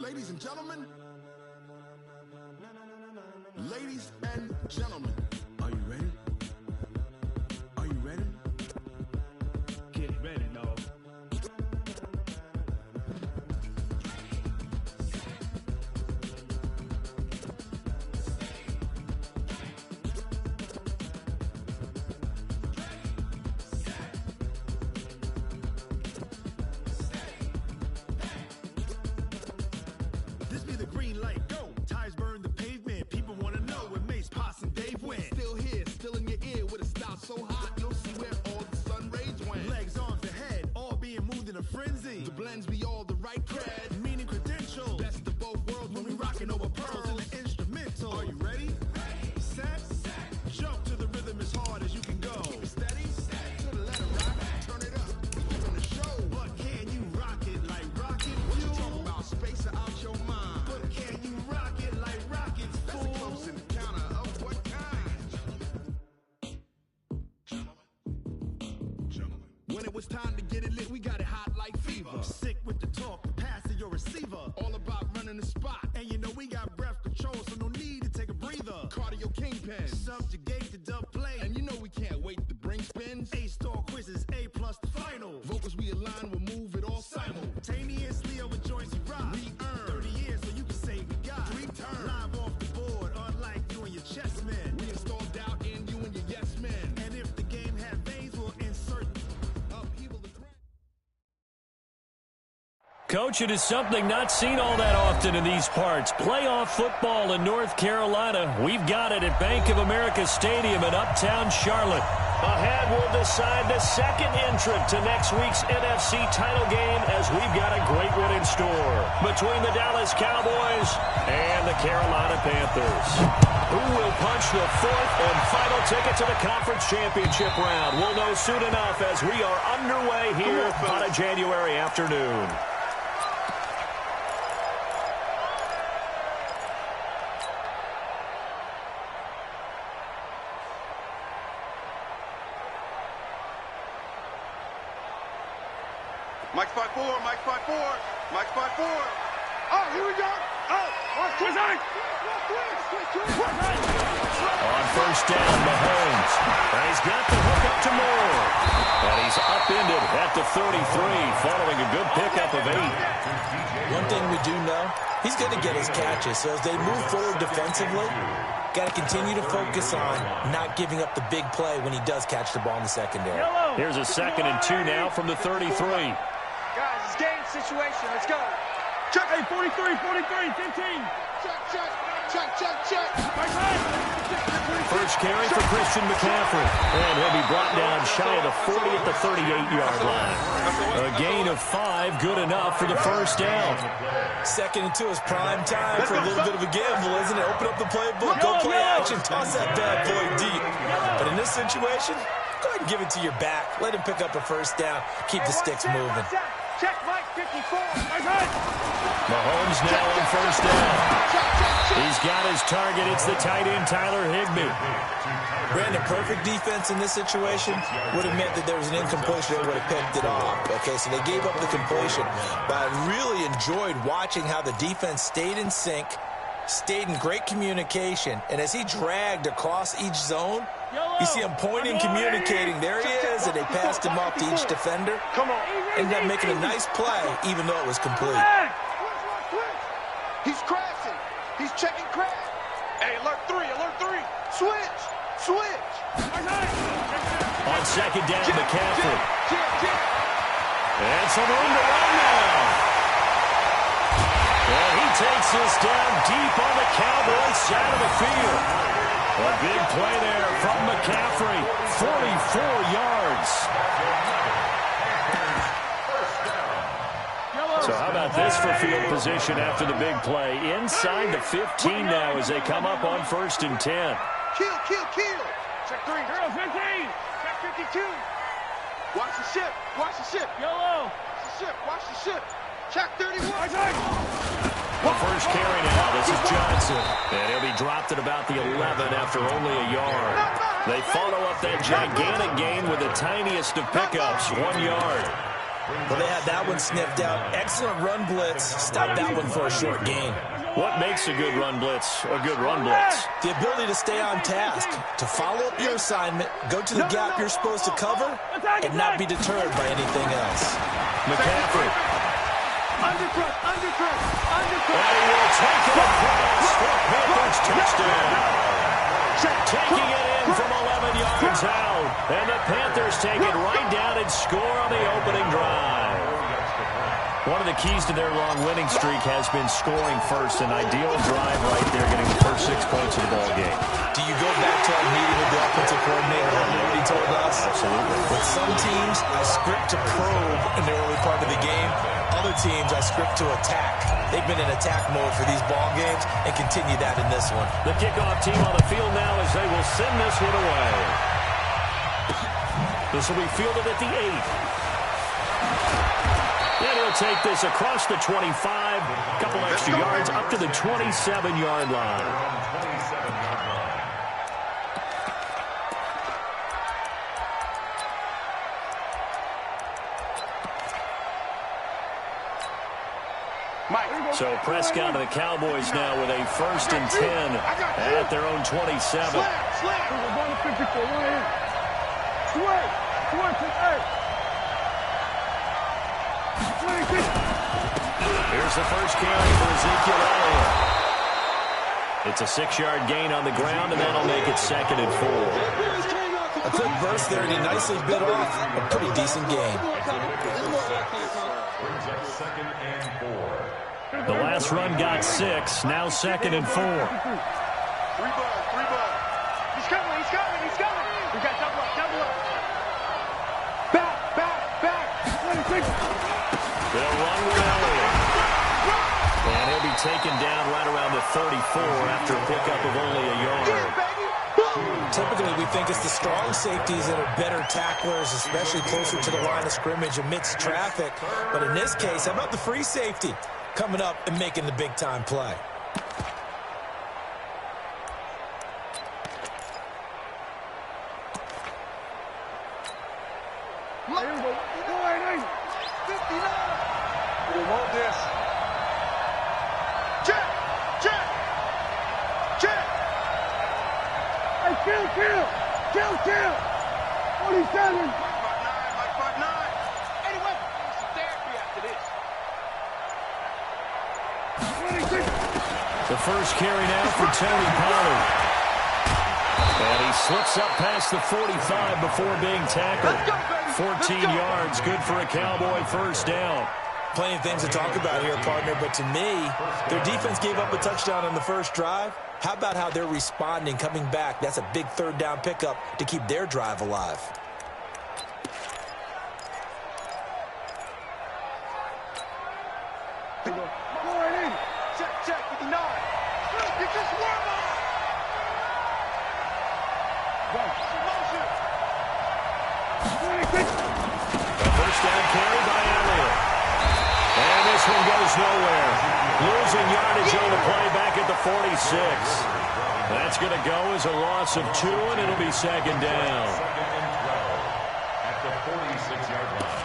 Ladies and gentlemen. Ladies and gentlemen. Are you ready? Are you ready? Get ready, no. This be the green light, go. Tires burn the pavement. People wanna know when Mace, Pops, and Dave went. Still here, still in your ear with a style so hot, you'll see where all the sun rays went. Legs, arms, the head, all being moved in a frenzy. The blends be all the right cred, meaning credentials. Best of both worlds when we rockin' over pearls in the instrumental. Are you ready? Set, jump to the rhythm as hard as you can go. Keep it steady, to the letter rock, turn it up. We giving a show, but can you rock it like rocket? What you talking about? Space out your mind. But can you rock it like rockets? That's a close encounter of what kind? When it was time to get it lit, we got it hot like fever. Sick with the talk, pass to your receiver. All about running the spot. And you know we got breath control, so no need to take a breather. Cardio kingpin, subjugate the dub play. And you know we can't wait to bring spins. A-star quizzes, A+ the final. Vocals we align, we'll move it all simultaneously over joints we rock. We earn 30 years so you can say we got 3 turns. Live off the board, unlike you and your chess men. We install doubt in you and your yes men. And if the game had veins, we'll insert upheaval the ground. Coach, it is something not seen all that often in these parts. Playoff football in North Carolina. We've got it at Bank of America Stadium in Uptown Charlotte. Ahead, we'll decide the second entrant to next week's NFC title game as we've got a great one in store between the Dallas Cowboys and the Carolina Panthers. Who will punch the fourth and final ticket to the conference championship round? We'll know soon enough as we are underway here on a January afternoon. Mike spot 4, Mike spot 4, Mike spot 4. Oh, here we go. Oh, twist on. On first down, Mahomes. And he's got the hook up to Moore. And he's upended at the 33, following a good pickup of 8. One thing we do know, he's going to get his catches. So as they move forward defensively, got to continue to focus on not giving up the big play when he does catch the ball in the secondary. Here's a 2nd and 2 now from the 33. Guys, it's game situation. Let's go. Check. Hey, 43, 43, 15. Check. First carry for Christian McCaffrey. And he'll be brought down shy of the 40 at the 38-yard line. A gain of 5, good enough for the first down. 2nd and 2 is prime time for a little bit of a gamble, isn't it? Open up the playbook, go play action, toss that bad boy deep. But in this situation, go ahead and give it to your back. Let him pick up a first down. Keep the sticks moving. Check Mike 54. Mahomes now on first down. He's got his target. It's the tight end, Tyler Higbee. Brandon, perfect defense in this situation would have meant that there was an incompletion. They would have picked it off. Okay, so they gave up the completion. But I really enjoyed watching how the defense stayed in sync, stayed in great communication, and as he dragged across each zone, you see him pointing, communicating. There he is, and they passed him off to each defender. Come on. Ended up making a nice play, even though it was complete. He's crashing. He's checking crash. Hey, alert 3. Switch. On 2nd down, McCaffrey. And some room to run now. And he takes this down deep on the Cowboys side of the field. A big play there from McCaffrey. 44 yards. So how about this for field position after the big play? Inside the 15 now as they come up on 1st and 10. Kill. Check 3. Girl 15. Check 52. Watch the ship. Yellow. Watch the ship. Check 31. The first carry now. This is Johnson. And he'll be dropped at about the 11 after only a yard. They follow up that gigantic gain with the tiniest of pickups, 1 yard. Well, they had that one sniffed out. Excellent run blitz. Stopped that one for a short gain. What makes a good run blitz a good run blitz? The ability to stay on task, to follow up your assignment, go to the gap you're supposed to cover, and not be deterred by anything else. McCaffrey. Undercut. And he will take it across for Panthers touchdown. Taking it in from 11 yards out. And the Panthers take it right down and score on the opening drive. One of the keys to their long winning streak has been scoring first. An ideal drive right there, getting the first 6 points of the ball game. Do you go back to our meeting with the offensive coordinator? Remember what he told us? Absolutely. With some teams, I script to probe in the early part of the game. Other teams, I script to attack. They've been in attack mode for these ball games and continue that in this one. The kickoff team on the field now as they will send this one away. This will be fielded at the 8. And he'll take this across the 25, a couple extra yards up to the 27-yard line. So Prescott and the Cowboys now with a 1st and 10 at their own 27. Here's the first carry for Ezekiel Elliott. It's a 6-yard gain on the ground, and that'll make it 2nd and 4. A quick burst there, and he nicely bit off a pretty decent gain. The last run got 6, now 2nd and 4. 3 ball. He's coming. We got double up. Back. 26. They'll run with Elliott. And he'll be taken down right around the 34 after a pickup of only a yard. Typically, we think it's the strong safeties that are better tacklers, especially closer to the line of scrimmage amidst traffic. But in this case, how about the free safety coming up and making the big-time play? We want this. Check. Hey, kill. 47. Mike 5'9". Anyway, some therapy after this. 26. The first carry now for Tony Pollard. And he slips up past the 45 before being tackled. 14 yards, good for a Cowboy first down. Plenty of things to talk about here, partner, but to me, their defense gave up a touchdown on the first drive. How about how they're responding, coming back? That's a big 3rd down pickup to keep their drive alive. Check. 59. You just warm up. A first down carry by Elliott. And this one goes nowhere. Losing yardage on the play back at the 46. That's going to go as a loss of 2, and it'll be 2nd down. At the 46-yard line.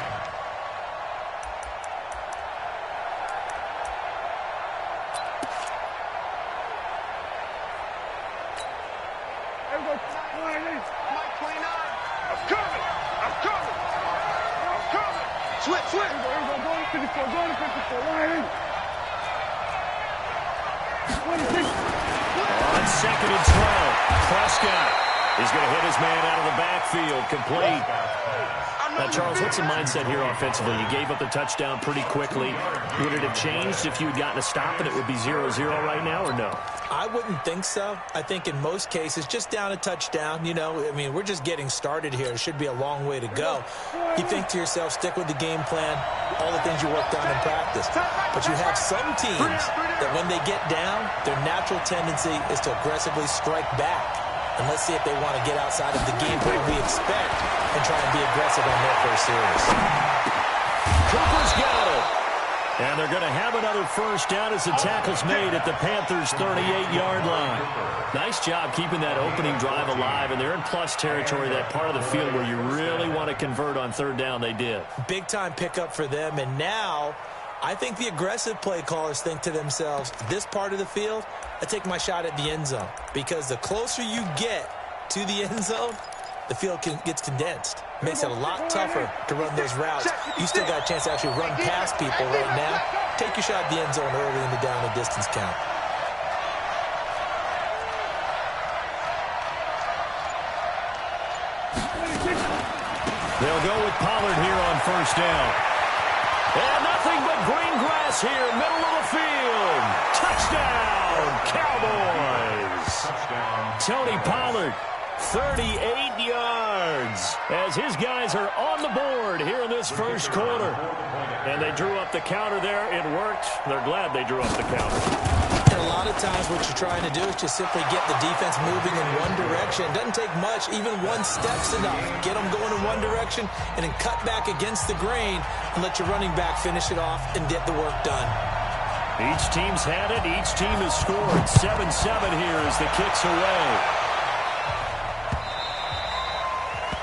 Mike 29. I'm coming. Switch. Going to 54. 26. On 2nd and 12, Prescott is going to hit his man out of the backfield, complete. Now, Charles, what's the mindset here offensively? You gave up the touchdown pretty quickly. Would it have changed if you had gotten a stop and it would be 0-0 right now, or no? I wouldn't think so. I think in most cases, just down a touchdown, we're just getting started here. It should be a long way to go. You think to yourself, stick with the game plan, all the things you worked on in practice. But you have some teams that when they get down, their natural tendency is to aggressively strike back. And let's see if they want to get outside of the game plan we expect and try and be aggressive on their first series. Cooper's got it. And they're going to have another first down as the tackle's made at the Panthers' 38-yard line. Nice job keeping that opening drive alive, and they're in plus territory, that part of the field where you really want to convert on third down. They did. Big-time pickup for them, and now I think the aggressive play callers think to themselves, this part of the field, I take my shot at the end zone, because the closer you get to the end zone, the field gets condensed. Makes it a lot tougher to run those routes. You still got a chance to actually run past people right now. Take your shot at the end zone early in the down and distance count. They'll go with Pollard here on first down. And nothing but green grass here, middle of the field. Touchdown, Cowboys. Tony Pollard, 38 yards, as his guys are on the board here in this first quarter. And they drew up the counter there. It worked. They're glad they drew up the counter. And a lot of times what you're trying to do is just simply get the defense moving in one direction. It doesn't take much. Even one step's enough. Get them going in one direction and then cut back against the grain and let your running back finish it off and get the work done. Each team's had it. Each team has scored. 7-7 here as the kick's away.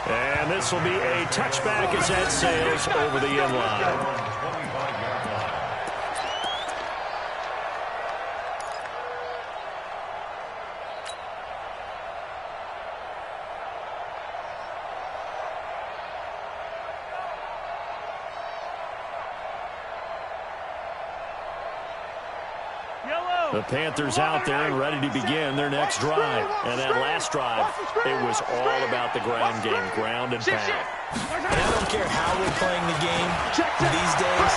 And this will be a touchback as that sails over the end line. The Panthers out there and ready to begin their next drive. And that last drive, it was all about the ground game, ground and pound. And I don't care how we're playing the game these days,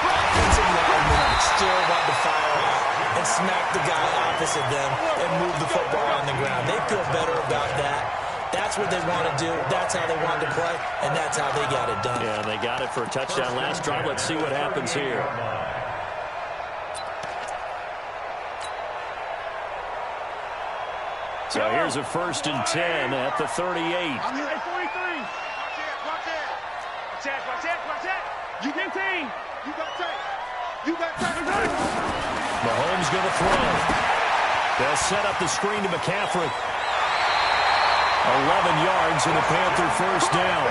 offensive linemen still want to fire out and smack the guy opposite them and move the football on the ground. They feel better about that. That's what they want to do. That's how they want to play, and that's how they got it done. Yeah, and they got it for a touchdown last drive. Let's see what happens here. So here's a 1st and 10 at the 38. I'm here at 43. Watch it. You got tape. Mahomes going to throw. They'll set up the screen to McCaffrey. 11 yards and a Panther first down.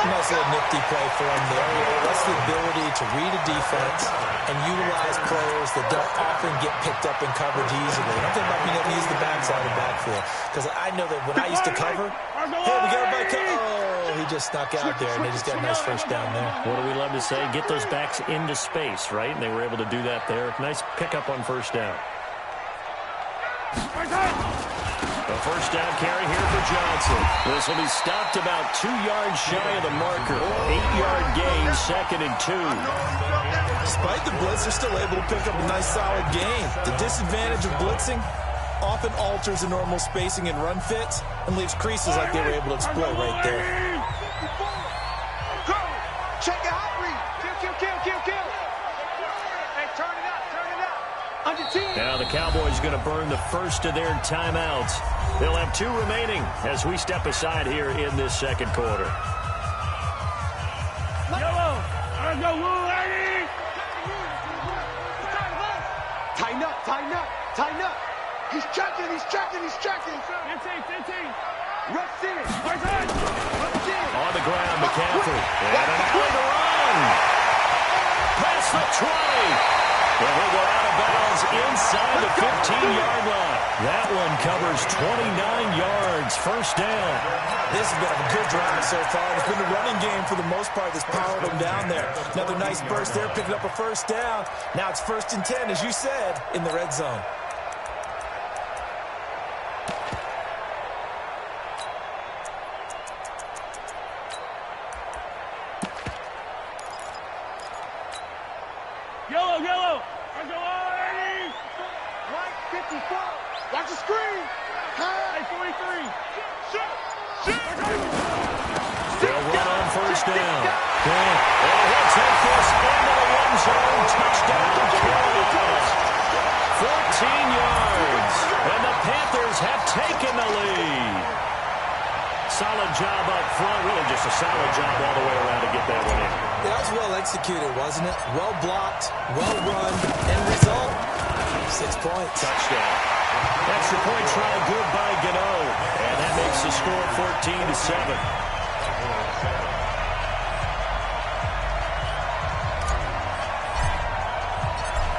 Nice little nifty play for him there. That's the ability to read a defense and utilize players that don't often get picked up in coverage easily. I'm thinking about being able to use the backside of the backfield. Because I know that when I used to cover, hey, we got everybody cover. Oh, he just snuck out there, and they just got a nice first down there. What do we love to say? Get those backs into space, right? And they were able to do that there. Nice pickup on first down. A first down carry here for Johnson. This will be stopped about 2 yards shy of the marker. 8-yard gain, 2nd and 2. Despite the blitz, they're still able to pick up a nice solid gain. The disadvantage of blitzing often alters the normal spacing and run fits and leaves creases like they were able to exploit right there. Go! Check it out, Reed. Kill. Hey, turn it up. Under 10. Now the Cowboys going to burn the first of their timeouts. They'll have 2 remaining as we step aside here in this second quarter. Yellow. Let's go, Will Eddie. Tighten up. He's checking. 15. Rush in. On the ground, McCaffrey. And an alley to run. Past the 20. Well, he'll go out of bounds inside the 15-yard line. That one covers 29 yards. First down. This has been a good drive so far. It's been the running game for the most part that's powered them down there. Another nice burst there, picking up a first down. Now it's 1st and 10, as you said, in the red zone. Yellow. Let's go, Eddie. Right 54. Watch the screen. Hey, 43. They'll run on first down. And he'll take this into the end zone. Touchdown, Cowboys. 14 yards. And the Panthers have taken the lead. Solid job up front. Really just a solid job all the way around to get that one in. That was well executed, wasn't it? Well blocked, well run, end result, 6 points. Touchdown. Extra point try good by Gano. And that makes the score 14-7.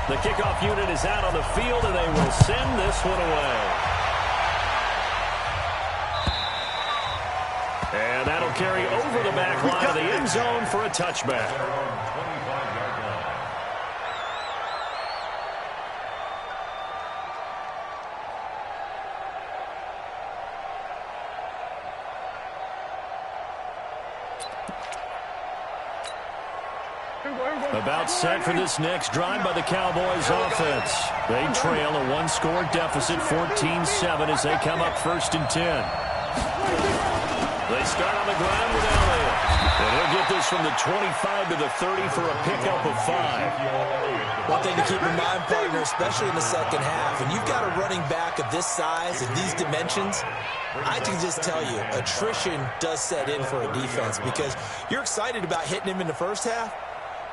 The kickoff unit is out on the field, and they will send this one away. And that'll carry over the back line of the end zone for a touchback. About set for this next drive by the Cowboys offense. They trail a one-score deficit, 14-7, as they come up 1st and 10. They start on the ground with Elliott. And he'll get this from the 25 to the 30 for a pickup of 5. One thing to keep in mind, partner, especially in the second half, and you've got a running back of this size and these dimensions, I can just tell you, attrition does set in for a defense because you're excited about hitting him in the first half.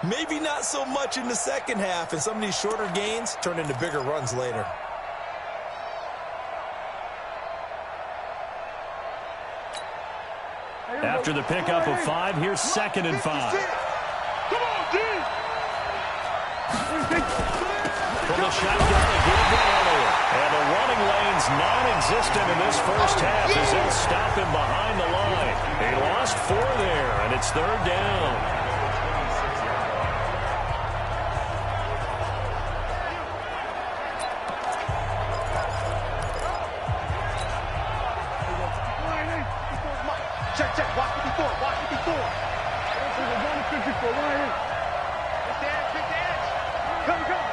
Maybe not so much in the second half, and some of these shorter gains turn into bigger runs later. After the pickup of 5, here's 2nd and 5. Come on, D! From the shotgun, a good to Elliott. And the running lane's non-existent in this first half as they'll stop him behind the line. He lost 4 there, and it's 3rd down. Check, check. Watch it before. Watch it before. Big edge, big edge. Come, come.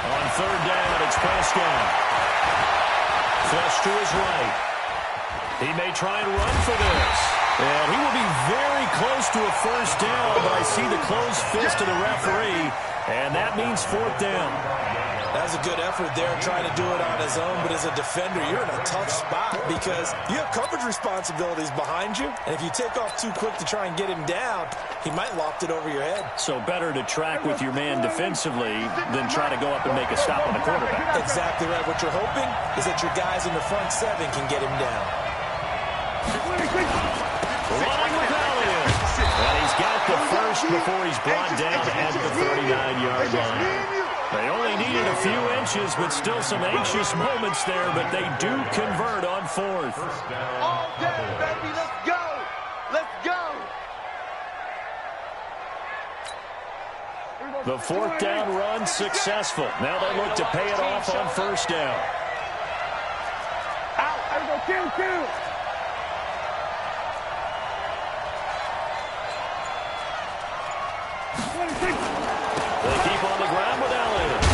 On 3rd down, it's Prescott. Flush to his right. He may try and run for this. And he will be very close to a 1st down, but I see the closed fist of the referee, and that means 4th down. That was a good effort there, trying to do it on his own, but as a defender, you're in a tough spot because you have coverage responsibilities behind you, and if you take off too quick to try and get him down, he might loft it over your head. So better to track with your man defensively than try to go up and make a stop on the quarterback. Exactly right. What you're hoping is that your guys in the front 7 can get him down. Running with Elliott. And he's got the first before he's brought down at the 39-yard line. They only needed a few inches, but still some anxious moments there, but they do convert on 4th. All day, baby. Let's go. Let's go. The 4th down run successful. Now they look to pay it off on 1st down. Out. I go kill. They keep on the ground with Elliott.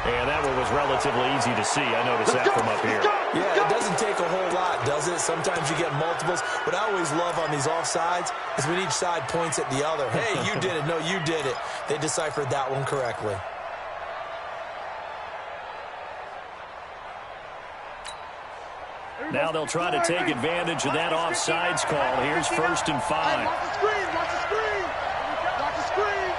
And that one was relatively easy to see. I noticed that from up here. Yeah, it doesn't take a whole lot, does it? Sometimes you get multiples. What I always love on these offsides is when each side points at the other. Hey, you did it. No, you did it. They deciphered that one correctly. Now they'll try to take advantage of that offsides call. Here's 1st and 5. Watch the screen. Watch the screen. Watch the screen.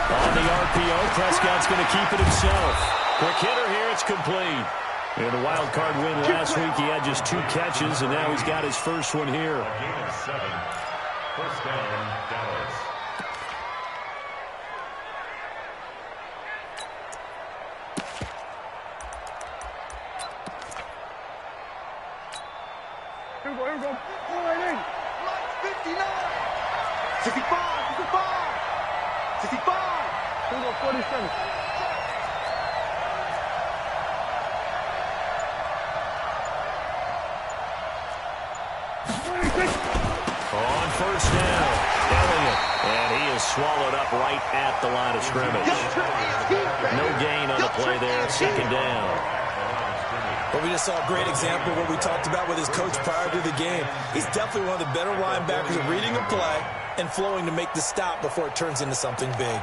On the RPO, Prescott's going to keep it himself. Quick hitter here, it's complete. In the wild card win last week, he had just 2 catches, and now he's got his first one here. A gain of 7. 1st down, Dallas. Here we go. Pull right in. 59. 65. 65. Here we go, 47. On 1st down, Elliott, and he is swallowed up right at the line of scrimmage. No gain on the play there, 2nd down. But we just saw a great example of what we talked about with his coach prior to the game. He's definitely one of the better linebackers at reading a play and flowing to make the stop before it turns into something big.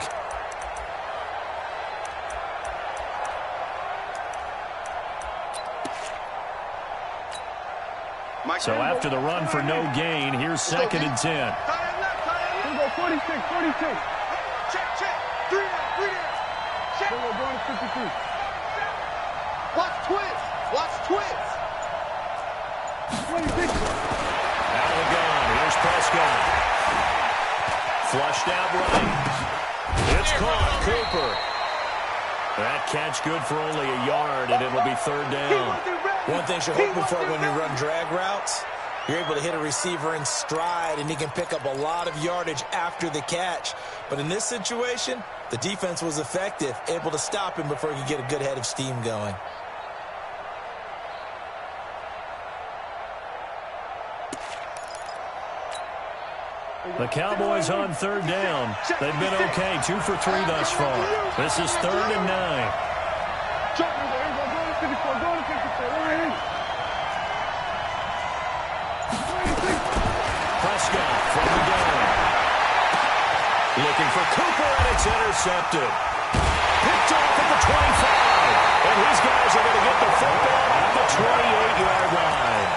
So after the run for no gain, here's 2nd and 10. Here we go, 46, 46. Check. 3 there. Check. Here we go, going to 53. Watch twist. 26. Out of the gun. Here's Prescott. Flushed out right. It's caught. Cooper. That catch good for only a yard, and it'll be 3rd down. One thing you're hoping for when you run drag routes, you're able to hit a receiver in stride, and he can pick up a lot of yardage after the catch. But in this situation, the defense was effective, able to stop him before he could get a good head of steam going. The Cowboys on 3rd down. They've been okay, 2 for 3 thus far. This is 3rd and 9. Chuck, here we go, going to 54, going to 54. Right in. 26. Prescott from the gun. Looking for Cooper, and it's intercepted. Picked off at the 25. And these guys are going to get the football at the 28-yard line.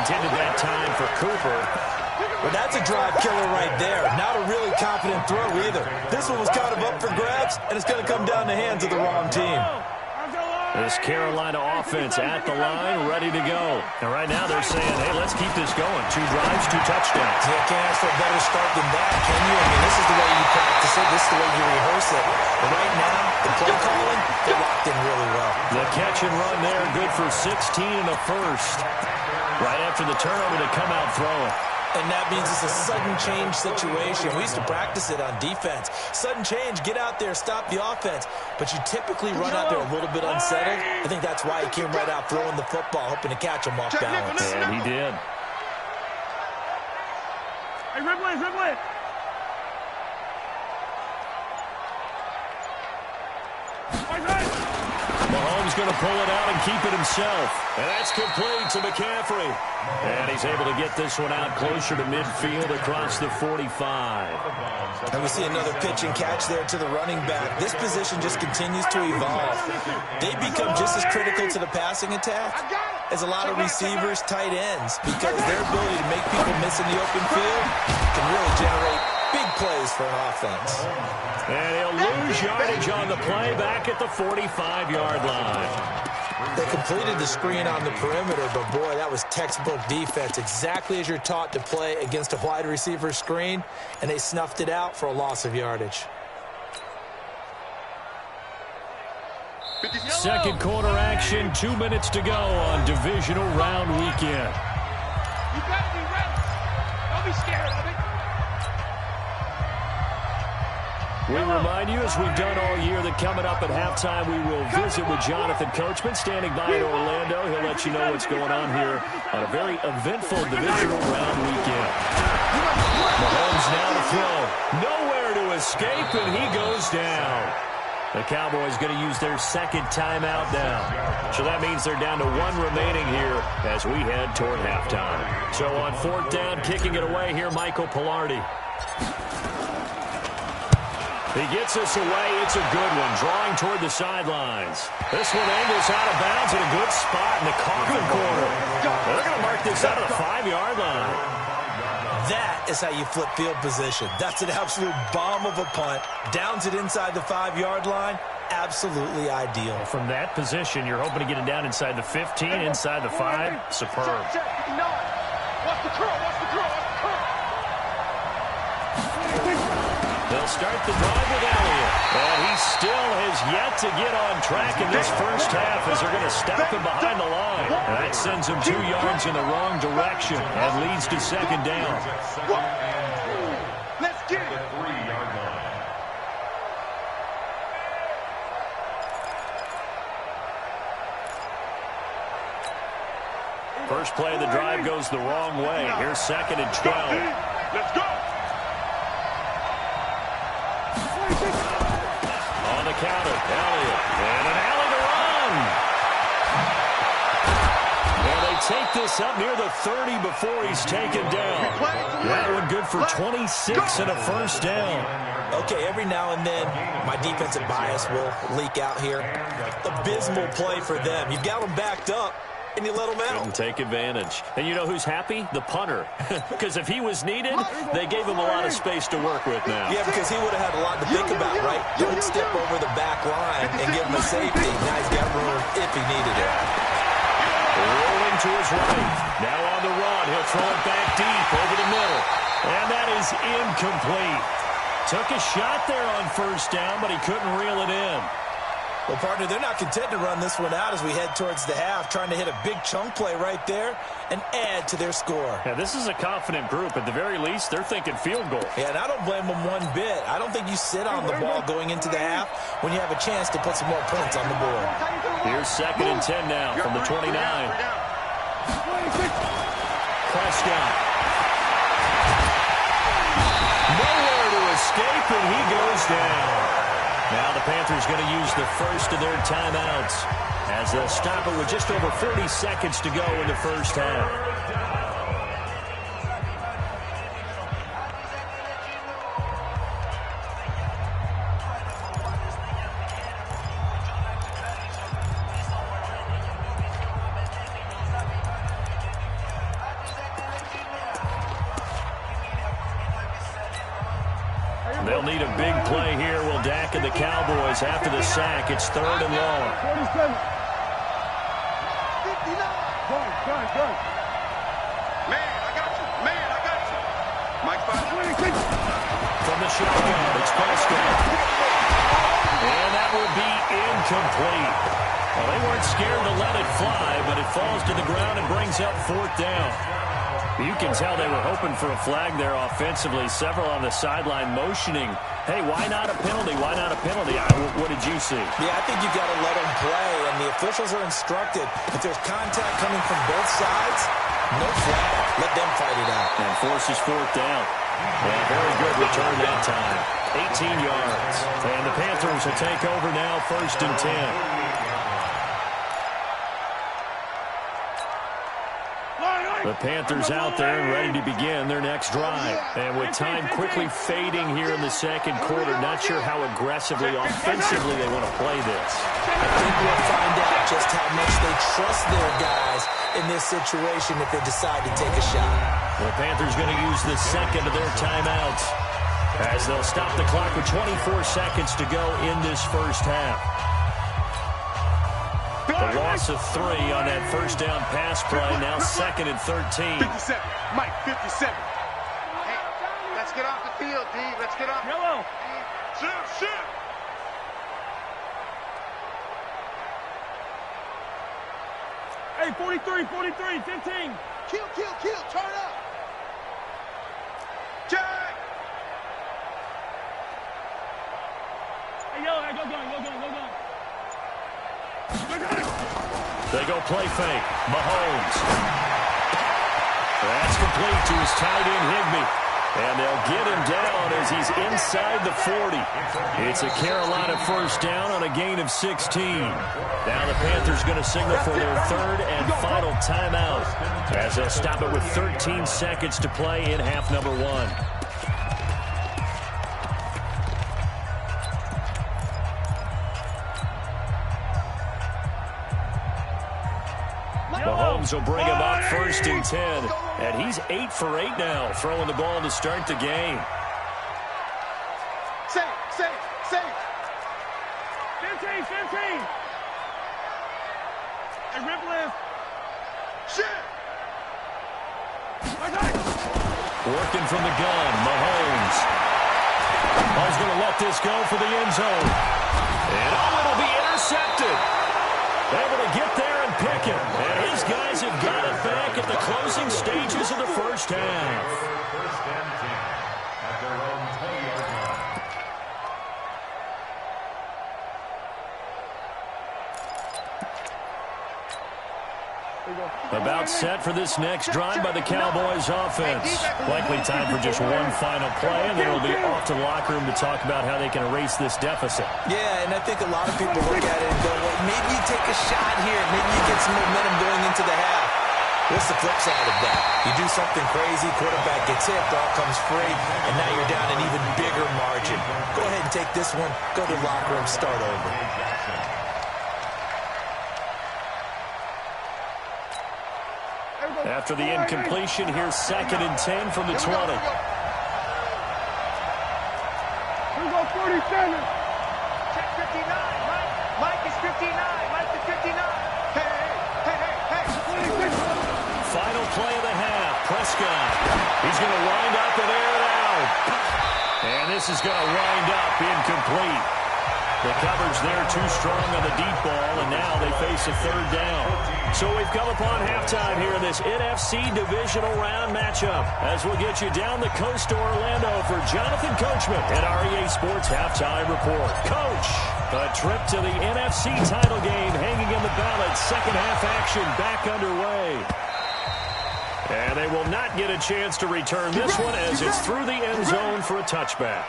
Intended that time for Cooper. Well, that's a drive killer right there. Not a really confident throw either. This one was kind of up for grabs, and it's going to come down the hands of the wrong team. This Carolina offense at the line, ready to go. And right now they're saying, hey, let's keep this going. 2 drives, 2 touchdowns. Yeah, can't ask for a better start than that, can you? I mean, this is the way you practice it. This is the way you rehearse it. But right now, the play calling, they're locked in really well. The catch and run there, good for 16 and a first. Right after the turnover to come out throwing. And that means it's a sudden change situation. We used to practice it on defense. Sudden change, get out there, stop the offense. But you typically run out there a little bit unsettled. I think that's why he came right out throwing the football, hoping to catch him off balance. And he did. Hey, Ridley. Mahomes going to pull it out and keep it himself. And that's complete to McCaffrey. And he's able to get this one out closer to midfield across the 45. And we see another pitch and catch there to the running back. This position just continues to evolve. They become just as critical to the passing attack as a lot of receivers, tight ends, because their ability to make people miss in the open field can really generate big plays for an offense. And he'll lose yardage on the play back at the 45-yard line. They completed the screen on the perimeter, but boy, that was textbook defense, exactly as you're taught to play against a wide receiver screen, and they snuffed it out for a loss of yardage. Second quarter action, 2 minutes to go on divisional round weekend. You gotta be ready. Don't be scared of it. We remind you, as we've done all year, that coming up at halftime, we will visit with Jonathan Coachman, standing by in Orlando. He'll let you know what's going on here on a very eventful divisional round weekend. Mahomes now to throw. Nowhere to escape, and he goes down. The Cowboys going to use their second timeout now. So that means they're down to 1 remaining here as we head toward halftime. So on 4th down, kicking it away here, Michael Pilardi. He gets us away. It's a good one. Drawing toward the sidelines. This one angles out of bounds in a good spot in the coffin corner. They're going to mark this out of the 5-yard line. That is how you flip field position. That's an absolute bomb of a punt. Downs it inside the 5-yard line. Absolutely ideal. From that position, you're hoping to get it down inside the 15, inside the 5. Superb. Watch the curl. They'll start the drive with Elliott. And he still has yet to get on track in this first half as they're going to stop him behind the line. And that sends him 2 yards in the wrong direction and leads to 2nd down. Let's get it. 3-yard line. First play of the drive goes the wrong way. Here's 2nd and 12. Let's go. On the counter, Elliott. And an alley to run. And they take this up near the 30 before he's taken down. That one good for 26 and a first down. Okay, every now and then, my defensive bias will leak out here. Abysmal play for them. You've got them backed up. and you let them out. Couldn't take advantage. And you know who's happy? The punter. Because if he was needed, they gave him a lot of space to work with now. Yeah, because he would have had a lot to think about, right? Don't step over the back line and give him a safety. Now he's got room if he needed it. Rolling to his right. Now on the run. He'll throw it back deep over the middle. And that is incomplete. Took a shot there on first down, but he couldn't reel it in. Well, partner, they're not content to run this one out as we head towards the half, trying to hit a big chunk play right there and add to their score. Yeah, this is a confident group. At the very least, they're thinking field goal. Yeah, and I don't blame them one bit. I don't think you sit on the ball going into the half when you have a chance to put some more points on the board. Here's 2nd and 10 now from the 29. Prescott. Nowhere to escape, and he goes down. Now the Panthers going to use the first of their timeouts as they'll stop it with just over 40 seconds to go in the first half. They'll need a big play here. Will Dak and the Cowboys after the sack. It's 3rd and long. 47. 59. Go. Man, I got you. Man, I got you. Mike 5. 26. From the shotgun, it's Prescott. And that will be incomplete. Well, they weren't scared to let it fly, but it falls to the ground and brings up 4th down. You can tell they were hoping for a flag there offensively. Several on the sideline motioning, hey, why not a penalty? Why not a penalty? What did you see? Yeah, I think you've got to let them play, and the officials are instructed. If there's contact coming from both sides, no flag. Let them fight it out. And forces 4th down. Well, very good return that time. 18 yards. And the Panthers will take over now, 1st and 10. The Panthers out there and ready to begin their next drive. And with time quickly fading here in the second quarter, not sure how aggressively, offensively they want to play this. I think we'll find out just how much they trust their guys in this situation if they decide to take a shot. The Panthers going to use the second of their timeouts as they'll stop the clock with 24 seconds to go in this first half. The loss of 3 on that first down pass play, now 2nd and 13. 57. Mike, 57. Hey, let's get off the field, D. Let's get off. Yellow. Shoot. Hey, 43, 15. Kill. Turn up. Jack. Hey, yellow, go gun. They go play fake. Mahomes. That's complete to his tight end, Higbee. And they'll get him down as he's inside the 40. It's a Carolina first down on a gain of 16. Now the Panthers going to signal for their 3rd and final timeout as they'll stop it with 13 seconds to play in half number 1. Mahomes will bring him up 1st and 10. And he's 8 for 8 now, throwing the ball to start the game. Safe. 15. Hey, rip left. Shit. Working from the gun, Mahomes. Ball's going to let this go for the end zone. And it'll be intercepted. Able to get there and pick it. And his guys have got it back at the closing stages of the first half. First and 10 at their own 20-yard line. About set for this next drive by the Cowboys offense. Likely time for just one final play, and then it'll be off to the locker room to talk about how they can erase this deficit. Yeah, and I think a lot of people look at it and go, well, maybe you take a shot here. Maybe you get some momentum going into the half. What's the flip side of that? You do something crazy, quarterback gets hit, ball comes free, and now you're down an even bigger margin. Go ahead and take this one, go to the locker room, start over. After the incompletion, here's 2nd and 10 from the 20. Here we go, 47. Check 59, Mike. Mike is 59. Mike is 59. Hey. Final play of the half. Prescott. He's going to wind up and air it out. And this is going to wind up incomplete. The coverage there too strong on the deep ball, and now they face a 3rd down. So we've come upon halftime here in this NFC Divisional Round matchup as we'll get you down the coast to Orlando for Jonathan Coachman at REA Sports Halftime Report. Coach, a trip to the NFC title game hanging in the balance. Second half action back underway. And they will not get a chance to return this one as it's through the end zone for a touchback.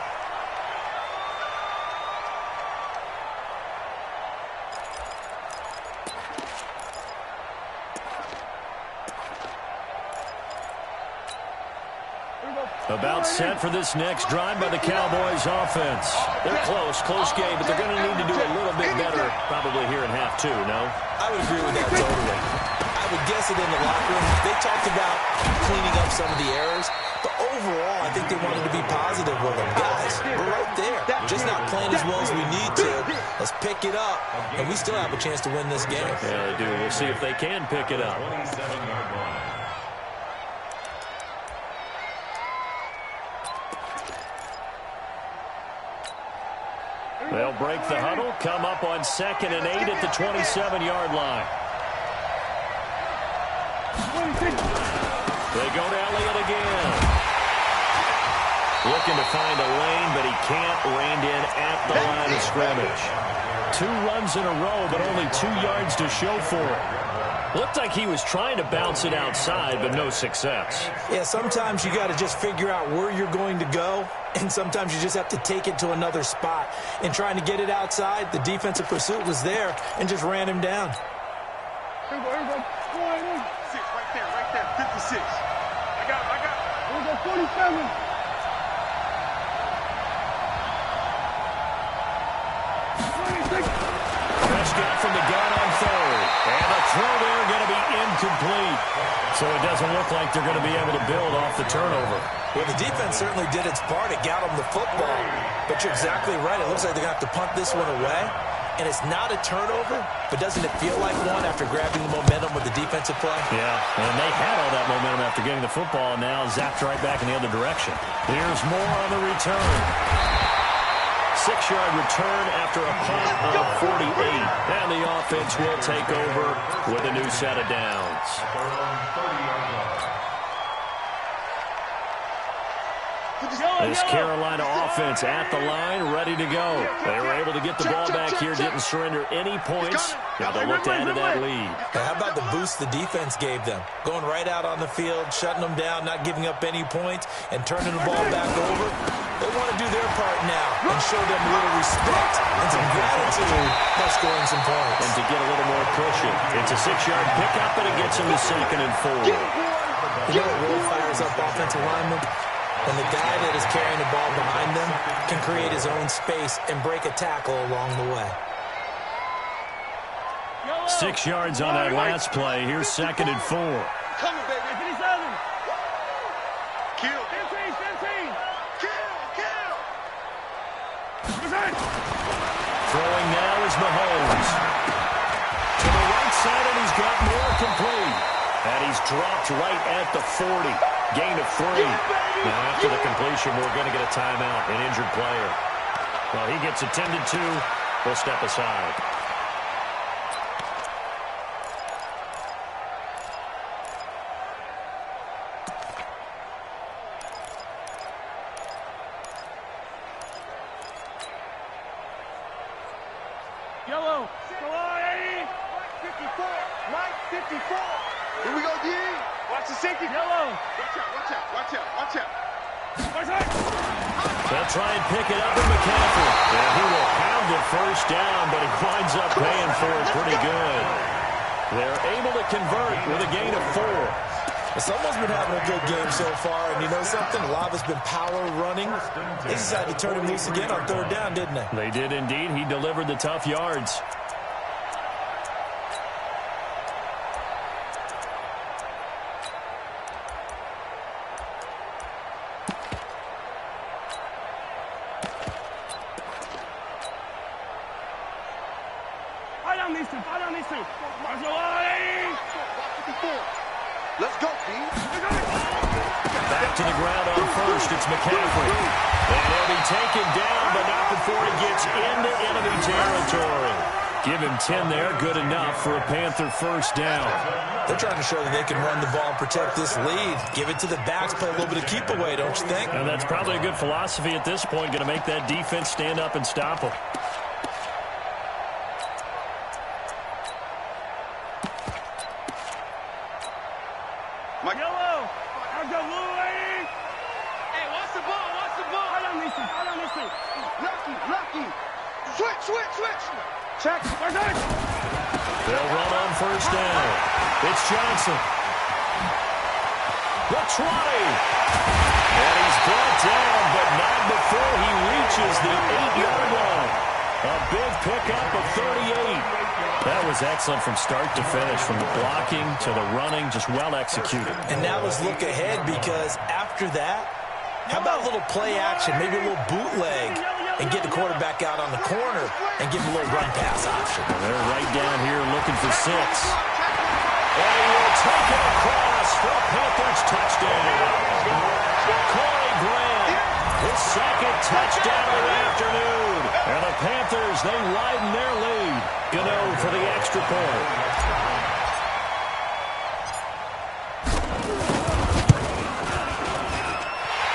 About set for this next drive by the Cowboys offense. They're close game, but they're going to need to do a little bit better probably here in half 2, no? I would agree with that totally. I would guess it in the locker room. They talked about cleaning up some of the errors, but overall, I think they wanted to be positive with them. Guys, we're right there. Just not playing as well as we need to. Let's pick it up, and we still have a chance to win this game. Yeah, they do. We'll see if they can pick it up. 27-yard line. They'll break the huddle, come up on 2nd and 8 at the 27-yard line. They go to Elliott again. Looking to find a lane, but he can't. Reined in at the line of scrimmage. 2 runs in a row, but only 2 yards to show for it. Looked like he was trying to bounce it outside, but no success. Yeah, sometimes you got to just figure out where you're going to go, and sometimes you just have to take it to another spot. And trying to get it outside, the defensive pursuit was there and just ran him down. Here we go. 6, right there. 56. I got it. Here we go, 47. Prescott from the gun on 3rd. And a throw there going to be incomplete. So it doesn't look like they're going to be able to build off the turnover. Well, the defense certainly did its part. It got them the football. But you're exactly right. It looks like they're going to have to punt this one away. And it's not a turnover, but doesn't it feel like one after grabbing the momentum with the defensive play? Yeah, and they had all that momentum after getting the football, and now zapped right back in the other direction. Here's more on the return. 6-yard return after a punt of 48. And the offense will take over with a new set of downs. This Carolina offense at the line, ready to go. They were able to get the ball back here, didn't surrender any points. Now they'll look to add to that lead. How about the boost the defense gave them? Going right out on the field, shutting them down, not giving up any points, and turning the ball back over. They want to do their part now and show them a little respect and some gratitude by scoring some points. And to get a little more cushion. It's a 6-yard pickup, and it gets them to 2nd and 4. You know what really fires up offensive linemen? When the guy that is carrying the ball behind them can create his own space and break a tackle along the way. 6 yards on that last play. Here's 2nd and 4. Coming, baby. 57. Kill. 15. Kill. Throwing now is Mahomes. To the right side, and he's got more complete. And he's dropped right at the 40. Gain of 3. Now after the completion, we're going to get a timeout, an injured player. Well, he gets attended to. We'll step aside. Yellow. Come on, Eddie. 54. Mike, 54. Here we go, D. Watch the safety. Yellow. Watch out. They'll try and pick it up in McCaffrey. And he will pound the first down, but he winds up paying for it pretty good. They're able to convert with a gain of 4. Well, someone's been having a good game so far, and you know something? A lot of it's been power running. They decided to turn him loose again on 3rd down, didn't they? They did indeed. He delivered the tough yards. Let's go, B. Back to the ground on first. It's McCaffrey. And he'll be taken down, but not before he gets into enemy territory. Give him 10 there. Good enough for a Panther first down. They're trying to show that they can run the ball and protect this lead. Give it to the backs, play a little bit of keep away, don't you think? And that's probably a good philosophy at this point. Going to make that defense stand up and stop them. Yellow. I'll go blue, lady. Hey, watch the ball. Watch the ball. Hold on, Missy. Hold on, Missy. Lucky. Switch. Check. We're good. They'll run on first down. It's Johnson. The 20. And he's brought down, but not before he reaches the 8-yard line. A big pickup of 38. That was excellent from start to finish, from the blocking to the running, just well executed. And now let's look ahead, because after that, how about a little play action, maybe a little bootleg, and get the quarterback out on the corner and give him a little run pass option. And they're right down here looking for 6. And he will take it across for a Panthers touchdown. Corey Grant, his second touchdown of the afternoon. And the Panthers, they widen their lead. Gano for the extra point.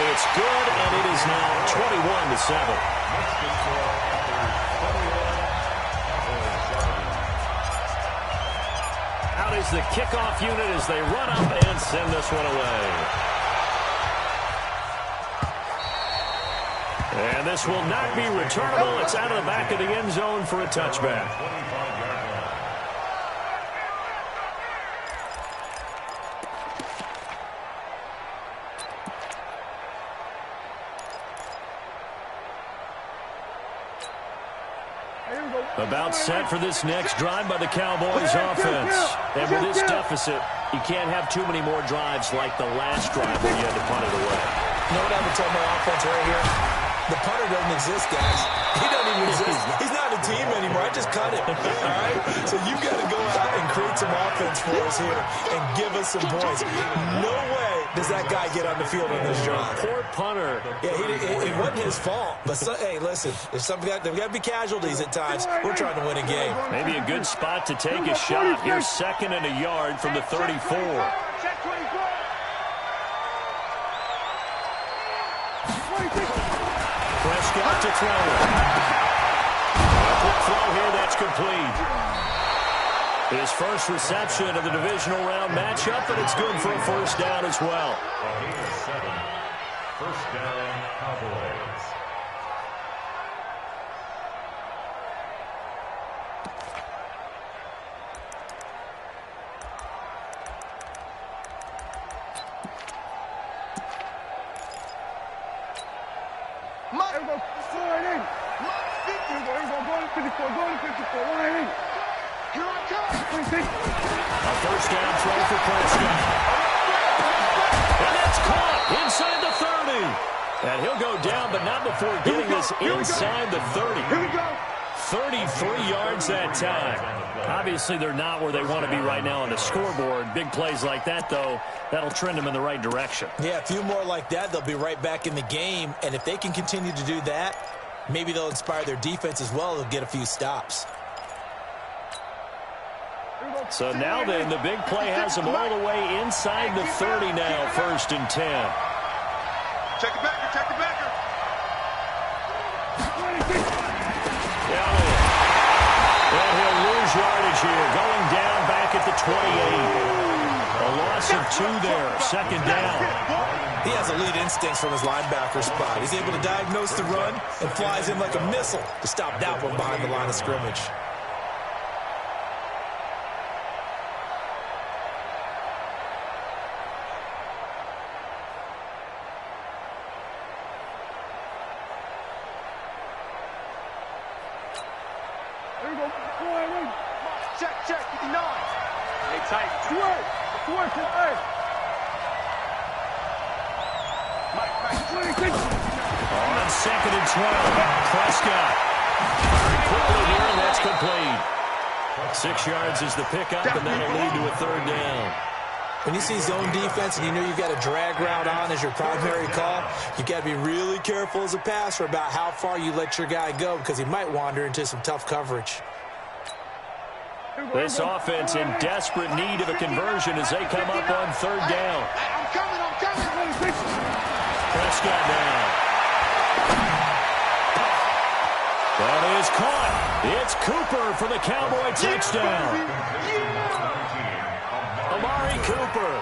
It's good, and it is now 21-7. Out is the kickoff unit as they run up and send this one away. And this will not be returnable. It's out of the back of the end zone for a touchback. About set for this next drive by the Cowboys offense. And with this deficit, you can't have too many more drives like the last drive where you had to punt it away. You know what I would tell my offense right here? The punter doesn't exist, guys. He doesn't even exist. He's not a team anymore. I just cut it. All right? So you've got to go out and create some offense for us here and give us some points. No way does that guy get on the field on this drive. Poor punter. Yeah, it wasn't his fault. But, hey, listen, there's got to be casualties at times. We're trying to win a game. Maybe a good spot to take a shot. Here's 2nd and a yard from the 34. Check 24. Prescott to throw. Quick throw here, that's complete. His first reception of the divisional round matchup, and it's good for a first down as well. First down, Cowboys. A first down throw for Prescott. And that's caught inside the 30. And he'll go down, but not before getting this inside the 30. Here we go. 33 yards that time. Obviously, they're not where they want to be right now on the scoreboard. Big plays like that, though, that'll trend them in the right direction. Yeah, a few more like that, they'll be right back in the game. And if they can continue to do that, maybe they'll inspire their defense as well. They'll get a few stops. So now then, the big play has them all the way inside the 30 now, 1st and 10. Check it backer. Well, he'll lose yardage here, going down back at the 28. A loss of 2 there, 2nd down. He has elite instincts from his linebacker spot. He's able to diagnose the run and flies in like a missile to stop that one behind the line of scrimmage. Check. 59. Hey, tight. Towards it, hey. Mike. On 2nd and 12, Prescott. Quickly here, and that's complete. 6 yards is the pickup, and that'll lead to a third down. When you see zone defense and you know you've got a drag route on as your primary call, you've got to be really careful as a passer about how far you let your guy go because he might wander into some tough coverage. This offense in desperate need of a conversion as they come up on third down. I'm coming. Prescott now. That is caught. It's Cooper for the Cowboy touchdown. Amari Cooper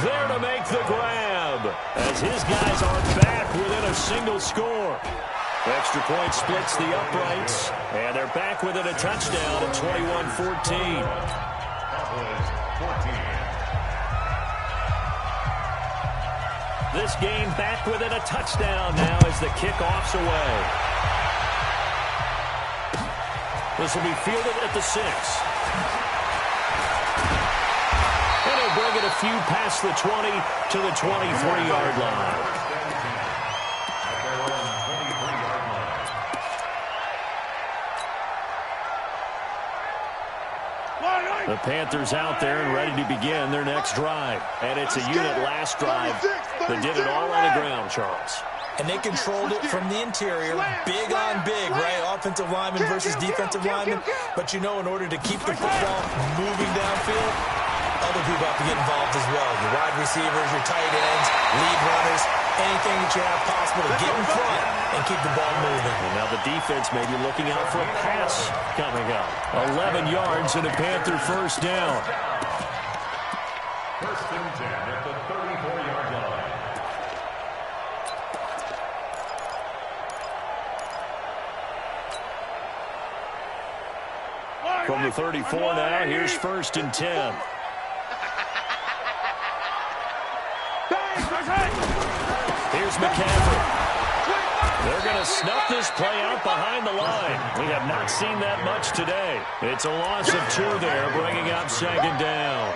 there to make the grab as his guys are back within a single score. Extra point splits the uprights, and they're back within a touchdown at 21-14. This game back within a touchdown now as the kickoff's away. This will be fielded at the 6. And he'll bring it a few past the 20 to the 23-yard line. The Panthers out there and ready to begin their next drive. And it's a unit last drive that did it all on the ground, Charles. And they controlled it from the interior, big on big, right? Offensive lineman versus defensive lineman. But you know, in order to keep the football moving downfield, other people have to get involved as well. Your wide receivers, your tight ends, lead runners, anything that you have possible to get in front and keep the ball moving. And now the defense may be looking out for a pass coming up. 11 yards and a Panther first down. First and 10 at the 34-yard line. From the 34 now, here's first and 10. Here's McCaffrey. They're going to snuff this play out behind the line. We have not seen that much today. It's a loss of 2 there, bringing up second down.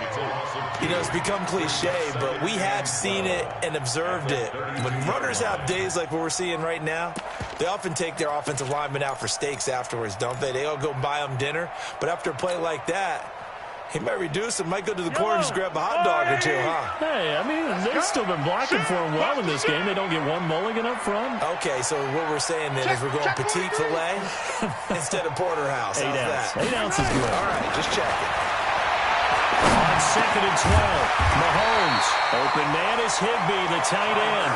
You know, it's become cliche, but we have seen it and observed it. When runners have days like what we're seeing right now, they often take their offensive linemen out for steaks afterwards, don't they? They all go buy them dinner. But after a play like that, he might reduce it, might go to the corner and just grab a hot dog or two, huh? Hey, I mean, they've still been blocking for him well in this game. They don't get one mulligan up front. Okay, so what we're saying then is we're going petite filet instead of porterhouse. 8 How's ounce. that? 8 ounces is good. All right, just checking. On second and 12, Mahomes. Open man is Higbee, the tight end.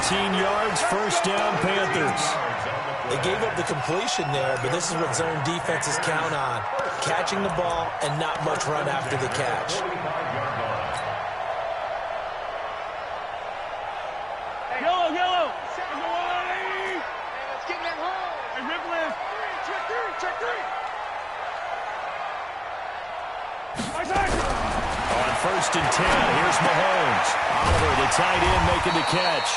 13 yards, first down, Panthers. They gave up the completion there, but this is what zone defenses count on. Catching the ball and not much run after the catch. Yellow. Let's get that home. Hey, Ripley. Check three. On first and 10, here's Mahomes. Oliver, the tight end, making the catch.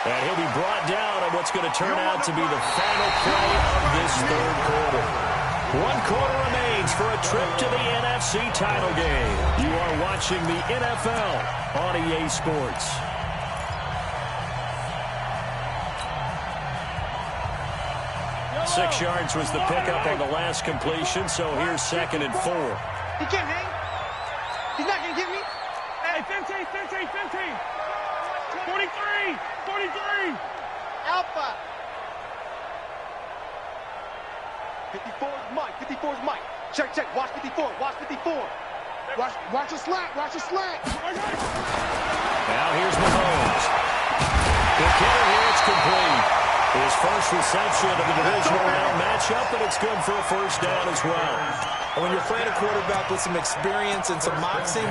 And he'll be brought down on what's going to turn out to be the final play of this third quarter. 1 quarter remains for a trip to the NFC title game. You are watching the NFL on EA Sports. Six yards was the pickup on the last completion, so here's second and 4. He can't hang. He's not going to get me. Hey, 15. 43. Alpha. 54 is Mike. Check. Watch 54. Watch the slant. Now here's Mahomes. The kicker here, it's complete. His first reception of the divisional round matchup, and it's good for a first down as well. And when you're playing a quarterback with some experience and some moxie,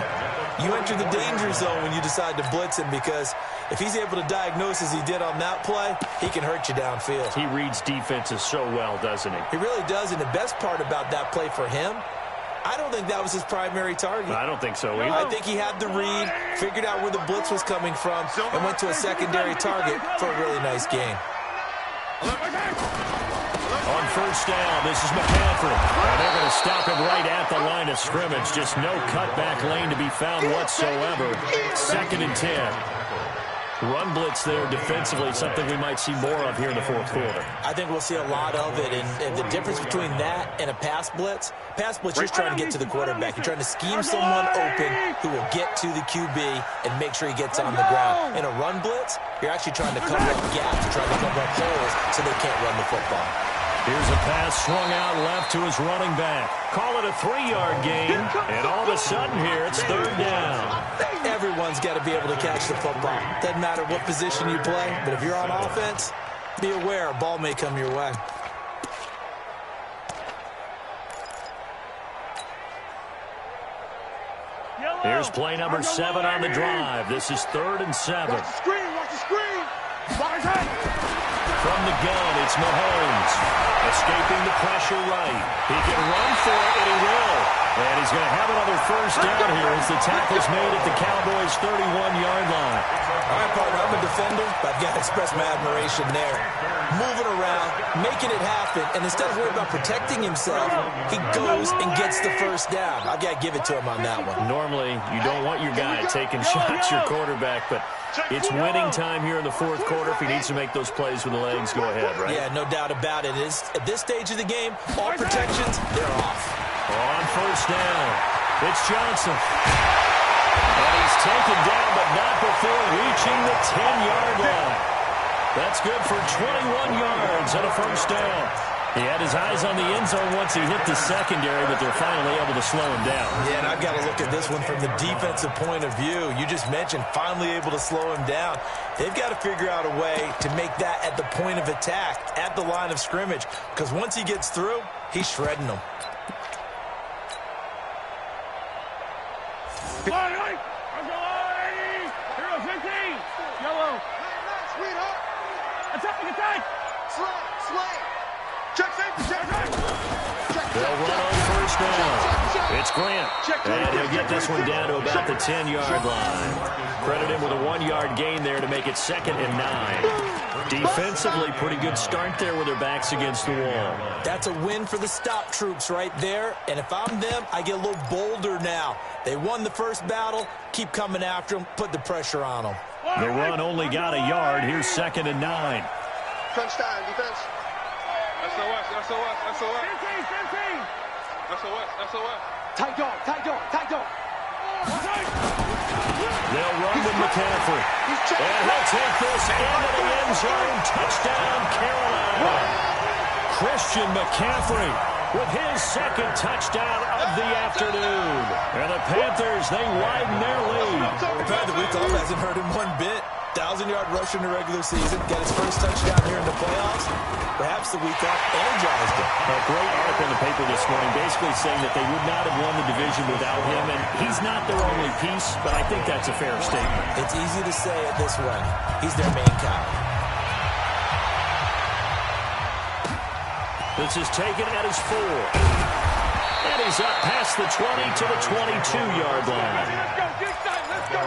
you enter the danger zone when you decide to blitz him, because if he's able to diagnose as he did on that play, he can hurt you downfield. He reads defenses so well, doesn't he? He really does, and the best part about that play for him, I don't think that was his primary target. I don't think so either. I think he had the read, figured out where the blitz was coming from, and went to a secondary target for a really nice game. On first down, this is McCaffrey. And they're going to stop him right at the line of scrimmage. Just no cutback lane to be found whatsoever. Second and 10. Run blitz there defensively, something we might see more of here in the fourth quarter. I think we'll see a lot of it, and the difference between that and a pass blitz, you're just trying to get to the quarterback. You're trying to scheme someone open who will get to the QB and make sure he gets on the ground. In a run blitz, you're actually trying to cover up gaps. You're trying to cover up holes so they can't run the football. Here's a pass swung out left to his running back. Call it a 3-yard gain, and all of a sudden here, it's third down. Everyone's got to be able to catch the football. Doesn't matter what position you play, but if you're on offense, be aware a ball may come your way. Here's play number 7 on the drive. This is 3rd and 7. Watch the screen, watch the screen. Watch it. From the gun, it's Mahomes. Escaping the pressure right. He can run for it, and he will. And he's going to have another first down here as the tackle's made at the Cowboys' 31-yard line. All right, partner, I'm a defender, but I've got to express my admiration there. Moving around, making it happen, and instead of worrying about protecting himself, he goes and gets the first down. I've got to give it to him on that one. Normally, you don't want your guy taking shots, your quarterback, but it's winning time here in the fourth quarter. If he needs to make those plays with the legs, go ahead, right? Yeah, no doubt about it. At this stage of the game, all protections, they're off. On first down, it's Johnson. And he's taken down, but not before reaching the 10-yard line. That's good for 21 yards and a first down. He had his eyes on the end zone once he hit the secondary, but they're finally able to slow him down. Yeah, and I've got to look at this one from the defensive point of view. You just mentioned finally able to slow him down. They've got to figure out a way to make that at the point of attack, at the line of scrimmage, because once he gets through, he's shredding them. Hero 15. Yellow. Sweetheart. Attack. Slay. Check safety. They'll run on first down. It's Grant. And he'll get this one down to about the 10-yard line. Credit him with a 1-yard gain there to make it 2nd and 9. Defensively, pretty good start there with their backs against the wall. That's a win for the stop troops right there. And if I'm them, I get a little bolder now. They won the first battle. Keep coming after them. Put the pressure on them. The run only got a yard. Here's 2nd and 9. Crunch time, defense. SOS. 15. SOS. Tight dog. They'll run with McCaffrey. And he'll take this into the end zone. Touchdown, Carolina. Christian McCaffrey with his 2nd touchdown of the afternoon. And the Panthers, they widen their lead. The week off hasn't hurt him one bit. 1,000-yard rusher in the regular season. Got his first touchdown here in the playoffs. Perhaps the week off energized him. A great article in the paper this morning basically saying that they would not have won the division without him. And he's not their only piece, but I think that's a fair statement. It's easy to say it this way. He's their main guy. This is taken at his 4. And he's up past the 20 to the 22-yard line. Let's go.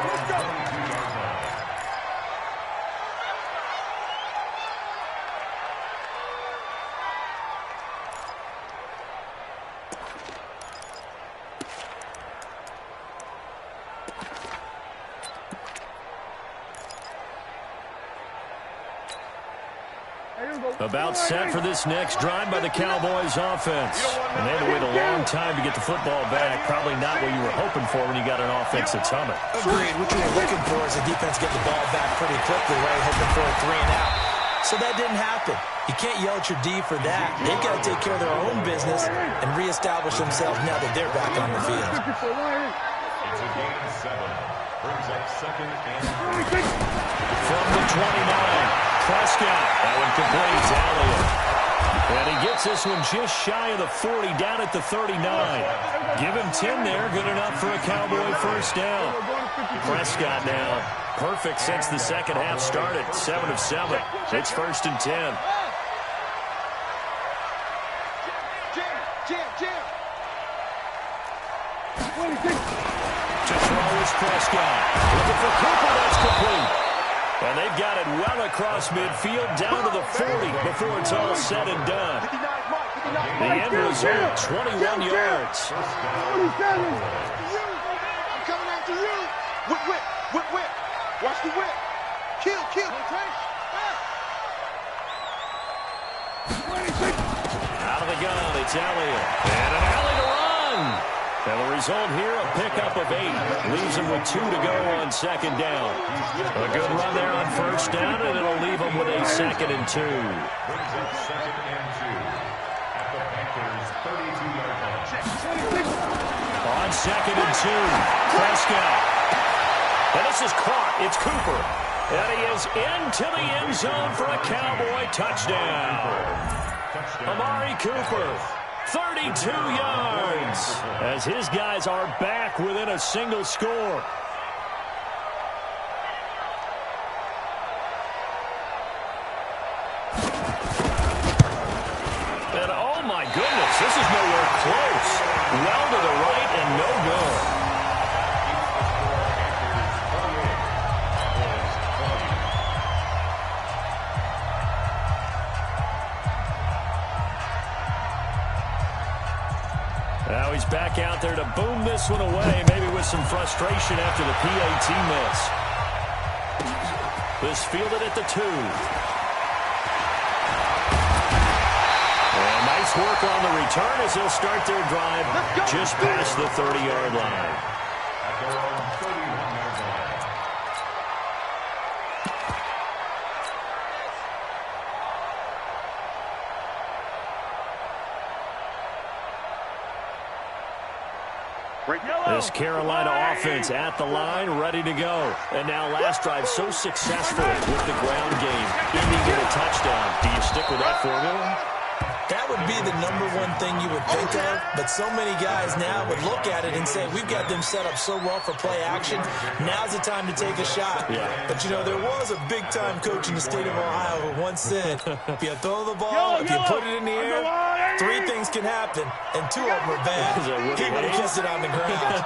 About set for this next drive by the Cowboys offense. And they had to wait a long time to get the football back. Probably not what you were hoping for when you got an offense that's humming. Agreed. What you were looking for is the defense get the ball back pretty quickly, right? Hoping for a 3 and out. So that didn't happen. You can't yell at your D for that. They've got to take care of their own business and reestablish themselves now that they're back on the field. It's a gain of 7. Brings up 2nd and 3. From the 29. Prescott, that one completes Elliott. And he gets this one just shy of the 40, down at the 39. Give him 10 there, good enough for a Cowboy first down. Prescott now, perfect since the second half started, 7 of 7. It's 1st and 10. Jam. To throw is Prescott. Looking for Cooper, that's complete. And they've got it well across midfield, down to the 40 before it's all said and done. The end result, 21 yards. I'm coming after you. Whip. Watch the whip. Kill. kill. Out of the gun, it's Elliott. And an alley to run. And the result here, a pickup of 8. Leaves him with 2 to go on second down. A good run there on first down, and it'll leave him with a 2nd and 2. Brings up 2nd and 2 at the Panthers' 32-yard line. On 2nd and 2, Prescott. And this is caught. It's Cooper. And he is into the end zone for a Cowboy touchdown. Amari Cooper, 32 yards, as his guys are back within a single score. And oh my goodness, this is nowhere close. Well to the right and no good. Now he's back out there to boom this one away, maybe with some frustration after the PAT miss. This fielded at the 2. And nice work on the return as they'll start their drive just past the 30-yard line. At their own 31-yard line. This Carolina offense at the line, ready to go. And now last drive so successful with the ground game, ending in a touchdown. Do you stick with that formula? That would be the #1 thing you would think of, but so many guys now would look at it and say, we've got them set up so well for play action, now's the time to take a shot. Yeah. But, you know, there was a big-time coach in the state of Ohio who once said, if you throw the ball, if you put it in the air, 3 things can happen, and 2 of them are bad. He would have kissed it on the ground.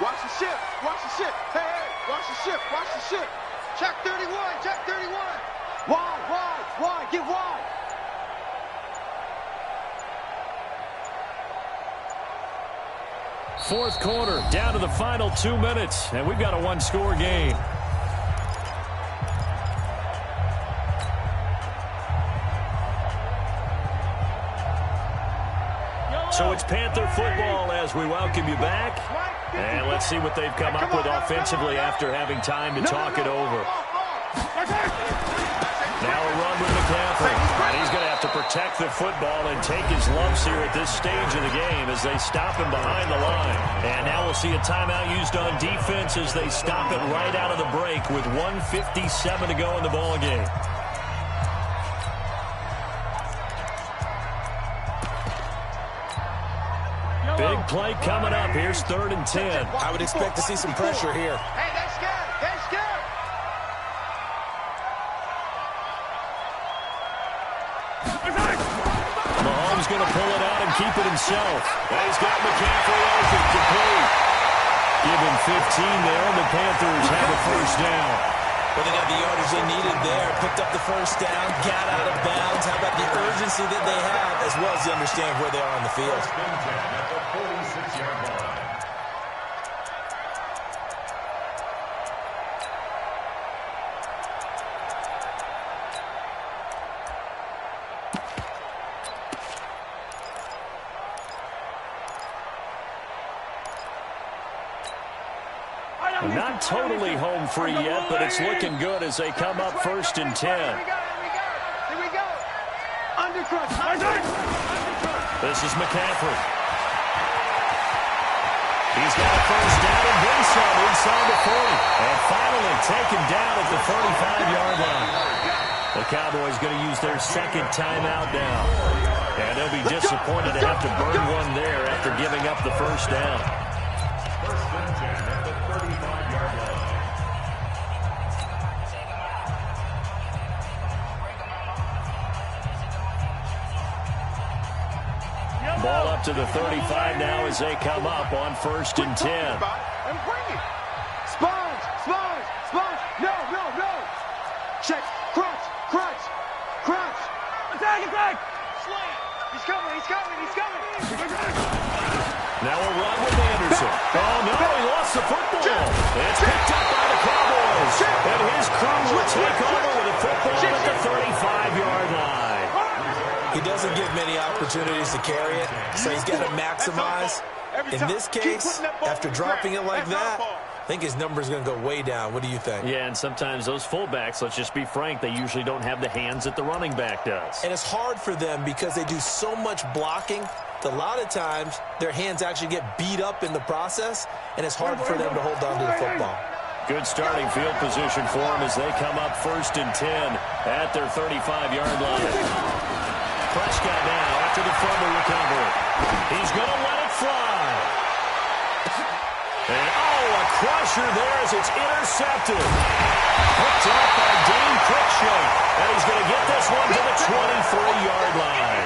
Watch the ship. Watch the ship. Hey, hey. Watch the ship. Watch the ship. Check 31. Check 31. Wide. Get wide. Fourth quarter, down to the final 2 minutes, and we've got a 1-score game. So it's Panther football as we welcome you back. And let's see what they've come up with offensively after having time to talk it over. Now a run with McCaffrey. And he's going to have to protect the football and take his lumps here at this stage of the game as they stop him behind the line. And now we'll see a timeout used on defense as they stop it right out of the break with 1:57 to go in the ball game. Big play coming up. Here's 3rd and 10. I would expect to see some pressure here. Hey, they're scared. They're scared. Mahomes going to pull it out and keep it himself. And he's got McCaffrey open, complete. Give him 15 there, and the Panthers have a first down. Well, they got the yardage they needed there, picked up the first down, got out of bounds. How about the urgency that they have, as well as the understanding where they are on the field? First and 10 at the 46-yard line. Not totally home free yet, but it's looking good as they come up 1st and 10. Here we go. Undercrush. This is McCaffrey. He's got a first down and then some inside the 40. And finally taken down at the 35-yard line. The Cowboys going to use their 2nd timeout now. And they'll be disappointed to have to burn one there after giving up the first down. First and 10 at the 35-yard line. Ball up to the 35 now as they come up on 1st and 10. And bring it. Sponge. No. Check. Crunch. Attack. Slant. He's coming. Now a run with Anderson. Oh, no, he lost the football. It's picked up by the Cowboys. And his crew will take over with a football at the 35-yard line. He doesn't give many opportunities to carry it, so he's got to maximize. In this case, after dropping it like that, I think his number is going to go way down. What do you think? Yeah, and sometimes those fullbacks, let's just be frank, they usually don't have the hands that the running back does. And it's hard for them because they do so much blocking. A lot of times, their hands actually get beat up in the process, and it's hard for them to hold on to the football. Good starting field position for them as they come up 1st and 10 at their 35-yard line. Prescott now after the fumble recovery. He's going to let it fly. And, a crusher there as it's intercepted. Picked up by Dane Cruikshank. And he's going to get this one to the 23-yard line.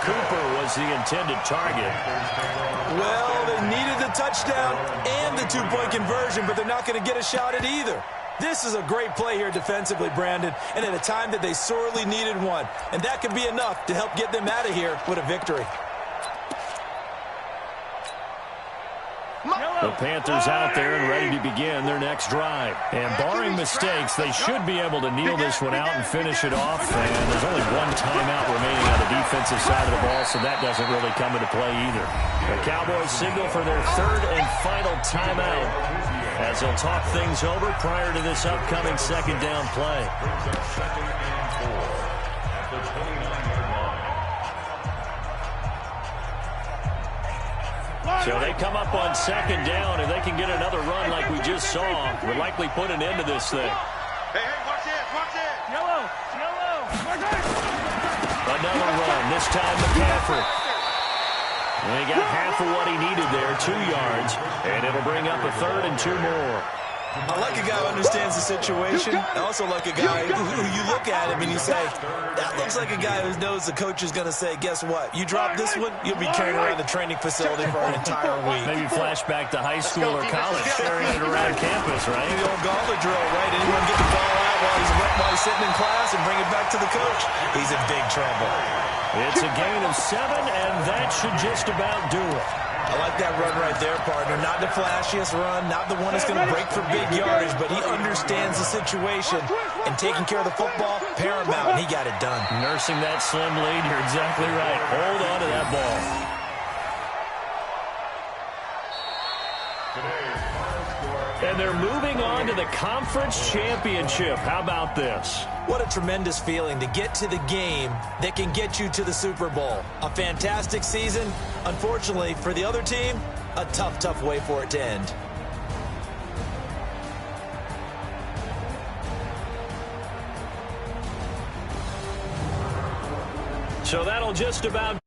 Cooper was the intended target. Well, they needed the touchdown and the two-point conversion, but they're not going to get a shot at either. This is a great play here defensively, Brandon, and at a time that they sorely needed one. And that could be enough to help get them out of here with a victory. The Panthers out there and ready to begin their next drive. And barring mistakes, they should be able to kneel this one out and finish it off. And there's only one timeout remaining on the defensive side of the ball, so that doesn't really come into play either. The Cowboys signal for their 3rd and final timeout as they'll talk things over prior to this upcoming 2nd down play. So they come up on 2nd down, and they can get another run like we just saw. Would likely put an end to this thing. Hey, watch this. Yellow. Another run, this time McCaffrey. And he got half of what he needed there, 2 yards, and it'll bring up a 3rd and 2 more. I like a guy who understands the situation. I also like a guy who you look at him and you say, that looks like a guy who knows the coach is going to say, guess what? You drop this one, you'll be carrying around the training facility for an entire week. Maybe flashback to high school or college, carrying it around campus, right? The old gauntlet drill, right? Anyone get the ball out while he's sitting in class and bring it back to the coach? He's in big trouble. It's a gain of 7, and that should just about do it. I like that run right there, partner. Not the flashiest run, not the one that's going to break for big yardage, but he understands the situation, and taking care of the football, paramount, and he got it done. Nursing that slim lead, you're exactly right. Hold on to that ball. And they're moving on to the conference championship. How about this? What a tremendous feeling to get to the game that can get you to the Super Bowl. A fantastic season. Unfortunately, for the other team, a tough, tough way for it to end. So that'll just about